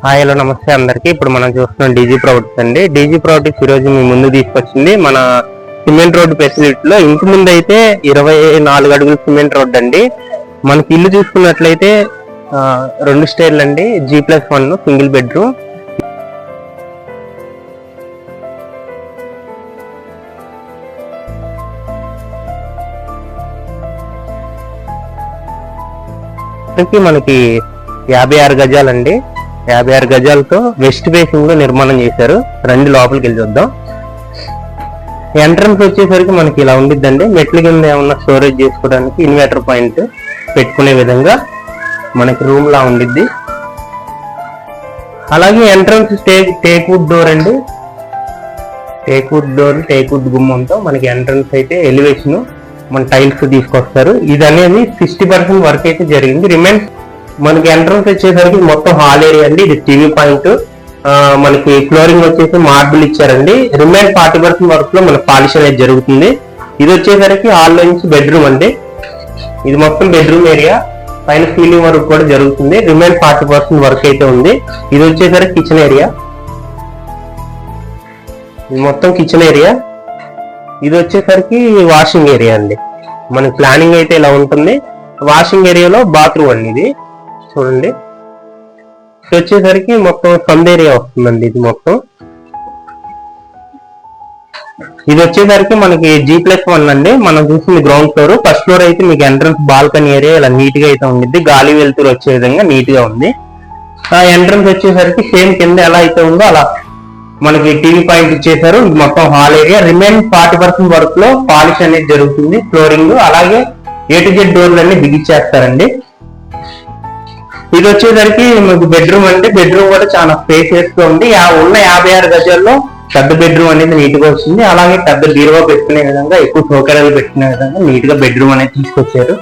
Hi hello నమస్తే అందరికి. ఇప్పుడు మనం చూస్తున్నాం డీజీ ప్రాపర్టీస్ అండి. డీజీ ప్రాపర్టీస్ ఈరోజు మీ ముందు తీసుకొచ్చింది మన సిమెంట్ రోడ్ ఫెసిలిటీలో. ఇంటి ముందు అయితే 24 అడుగుల సిమెంట్ రోడ్ అండి. మనకి ఇల్లు చూసుకున్నట్లయితే 2 స్టైర్లు అండి, G+1 సింగిల్ బెడ్రూమ్. మనకి 56 గజాలండి. 56 గజాలతో వెస్ట్ ఫేసింగ్ లో నిర్మాణం చేశారు. రండి లోపలికి వెళ్ళి చూద్దాం. ఎంట్రన్స్ వచ్చేసరికి మనకి ఇలా ఉండిద్దండి. మెట్ల కింద ఏమన్నా స్టోరేజ్ చేసుకోవడానికి ఇన్వర్టర్ పాయింట్ పెట్టుకునే విధంగా మనకి రూమ్ లా ఉండిద్ది. అలాగే ఎంట్రన్స్ టేక్ వుడ్ డోర్ అండి. టేక్ వుడ్ గుమ్మంతో మనకి ఎంట్రన్స్ అయితే ఎలివేషన్ మన టైల్స్ తీసుకొస్తారు. ఇది అనేది 60% వర్క్ అయితే జరిగింది. రిమైన్స్ మనకి ఎంట్రన్స్ వచ్చేసరికి మొత్తం హాల్ ఏరియా అండి. ఇది టీవీ పాయింట్. మనకి ఫ్లోరింగ్ వచ్చేసి మార్బుల్ ఇచ్చారండి. రిమైన్ 40% వర్క్ లో మన పాలిష్ అనేది జరుగుతుంది. ఇది వచ్చేసరికి హాల్ లో నుంచి బెడ్రూమ్ అండి. ఇది మొత్తం బెడ్రూమ్ ఏరియా, పైన సీలింగ్ వర్క్ కూడా జరుగుతుంది. రిమైన్ 40% వర్క్ అయితే ఉంది. ఇది వచ్చేసరికి కిచెన్ ఏరియా. ఇది మొత్తం కిచెన్ ఏరియా. ఇది వచ్చేసరికి వాషింగ్ ఏరియా అండి. మన ప్లానింగ్ అయితే ఇలా ఉంటుంది. వాషింగ్ ఏరియాలో బాత్రూమ్ అండి. ఇది చూడండి. ఇది వచ్చేసరికి మొత్తం సంద్ ఏరియా వస్తుందండి. ఇది మొత్తం ఇది వచ్చేసరికి మనకి G+1 అండి. మనం చూసింది గ్రౌండ్ ఫ్లోర్. ఫస్ట్ ఫ్లోర్ అయితే మీకు ఎంట్రన్స్ బాల్కనీ ఏరియా ఇలా నీట్ గా అయితే ఉంది. గాలి వెలుతురు వచ్చే విధంగా నీట్ గా ఉంది. ఆ ఎంట్రన్స్ వచ్చేసరికి సేమ్ కింద ఎలా అయితే ఉందో అలా మనకి టీవీ పాయింట్ ఇచ్చేసారు. మొత్తం హాల్ ఏరియా. రిమైన్ 40% వర్క్ లో పాలిష్ అనేది జరుగుతుంది. ఫ్లోరింగ్ అలాగే A to Z డోర్లు అన్ని బిగిచ్చేస్తారండి. ఇది వచ్చేసరికి మీకు బెడ్రూమ్ అంటే బెడ్రూమ్ కూడా చాలా స్పేసియస్ గా ఉంది. ఉన్న 56 గజాల్లో పెద్ద బెడ్రూమ్ అనేది నీట్ గా వచ్చింది. అలాగే పెద్ద బీరువా పెట్టుకునే విధంగా, ఎక్కువ సౌకర్యాలు పెట్టుకునే విధంగా నీట్ గా బెడ్రూమ్ అనేది తీసుకొచ్చారు.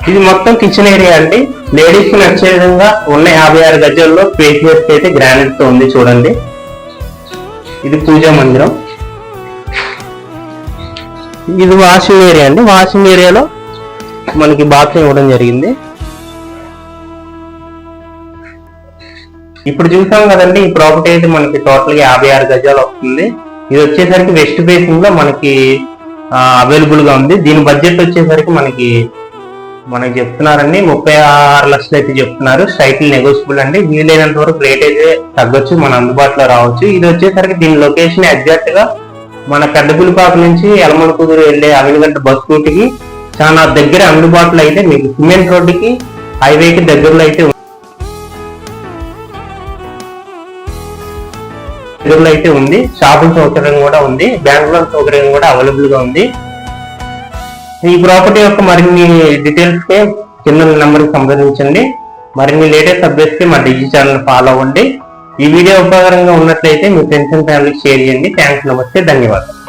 ఇది మొత్తం కిచెన్ ఏరియా అండి. లేడీస్ కి నచ్చే విధంగా ఉన్న 56 గజాల్లో స్పేసియస్ అయితే గ్రానైట్ తో ఉంది. చూడండి, ఇది పూజా మందిరం. ఇది వాషింగ్ ఏరియా అండి. వాషింగ్ ఏరియాలో మనకి బాత్రూమ్ ఇవ్వడం జరిగింది. ఇప్పుడు చూసాం కదండి, ఈ ప్రాపర్టీ అయితే మనకి టోటల్ గా 56 గజాలు వస్తుంది. ఇది వచ్చేసరికి వెస్ట్ ఫేసింగ్ లో మనకి అవైలబుల్ గా ఉంది. దీని బడ్జెట్ వచ్చేసరికి మనకి చెప్తున్నారండి 36 లక్షలు అయితే చెప్తున్నారు. సైకిల్ నెగోషియబుల్ అండి. వీలైనంత వరకు రేట్ అయితే తగ్గొచ్చు, మన అందుబాటులో రావచ్చు. ఇది వచ్చేసరికి దీని లొకేషన్ ఎగ్జాక్ట్ గా మన పెద్దపులిపాక నుంచి యలమల కుదురు వెళ్లే అవినిగడ్డ బస్ రూట్కి చాలా దగ్గర అందుబాటులో అయితే మీకు సిమెంట్ రోడ్డుకి హైవేకి దగ్గరలో అయితే ఉంది. షాపింగ్ సౌకర్యం కూడా ఉంది. బ్యాంక్ లోన్ సౌకర్యం కూడా అవైలబుల్ గా ఉంది. ఈ ప్రాపర్టీ యొక్క మరిన్ని డీటెయిల్స్ కి కింద నెంబర్ కి సంప్రదించండి. మరిన్ని లేటెస్ట్ అప్డేట్స్ కి మా డిజి ఛానల్ ఫాలో అవ్వండి. ఈ వీడియో ఉపయోగకరంగా ఉన్నట్లయితే మీ ఫ్రెండ్స్ అండ్ ఫ్యామిలీకి షేర్ చేయండి. థ్యాంక్స్, నమస్తే, ధన్యవాదాలు.